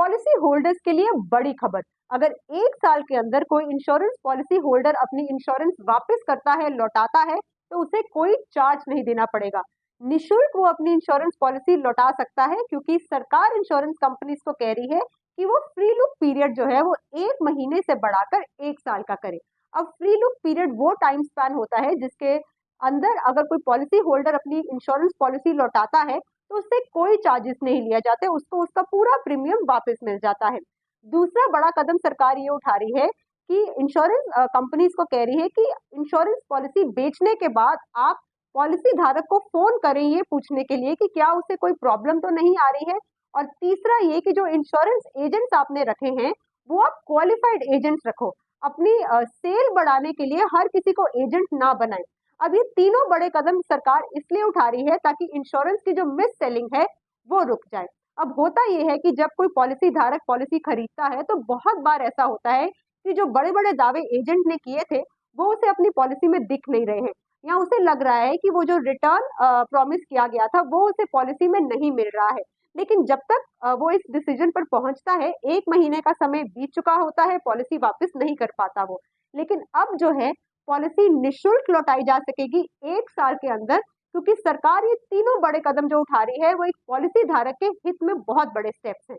Policy holders के लिए बड़ी खबर। अगर 1 साल के अंदर कोई इंश्योरेंस पॉलिसी होल्डर अपनी इंश्योरेंस वापस करता है, लौटाता है, तो उसे कोई चार्ज नहीं देना पड़ेगा। निशुल्क वो अपनी इंश्योरेंस पॉलिसी लौटा सकता है, क्योंकि सरकार इंश्योरेंस कंपनीज को कह रही है कि वो फ्री लुक पीरियड जो है वो 1 महीने से बढ़ाकर 1 साल का करे। अब फ्री लुक पीरियड वो टाइम स्पैन होता है जिसके अंदर अगर कोई पॉलिसी होल्डर अपनी इंश्योरेंस पॉलिसी लौटाता है तो उससे कोई चार्जेस नहीं लिया जाते, उसको उसका पूरा प्रीमियम वापस मिल जाता है। दूसरा बड़ा कदम सरकार ये उठा रही है कि इंश्योरेंस कंपनीज को कह रही है कि इंश्योरेंस पॉलिसी बेचने के बाद आप पॉलिसी धारक को फोन करें ये पूछने के लिए कि क्या उसे कोई प्रॉब्लम तो नहीं आ रही है। और तीसरा ये कि जो इंश्योरेंस एजेंट्स आपने रखे हैं वो आप क्वालिफाइड एजेंट्स रखो। अपनी सेल बढ़ाने के लिए हर किसी को एजेंट ना बनाए। अब ये तीनों बड़े कदम सरकार इसलिए उठा रही है ताकि इंश्योरेंस की जो मिस सेलिंग है वो रुक जाए। अब होता ये है कि जब कोई पॉलिसी धारक पॉलिसी खरीदता है तो बहुत बार ऐसा होता है कि जो बड़े बड़े दावे एजेंट ने किए थे वो उसे अपनी पॉलिसी में दिख नहीं रहे हैं, या उसे लग रहा है कि वो जो रिटर्न प्रॉमिस किया गया था वो उसे पॉलिसी में नहीं मिल रहा है। लेकिन जब तक वो इस डिसीजन पर पहुंचता है, 1 महीने का समय बीत चुका होता है, पॉलिसी वापस नहीं कर पाता वो। लेकिन अब जो है पॉलिसी निशुल्क लौटाई जा सकेगी 1 साल के अंदर, क्योंकि सरकार ये तीनों बड़े कदम जो उठा रही है वो एक पॉलिसी धारक के हित में बहुत बड़े स्टेप्स हैं।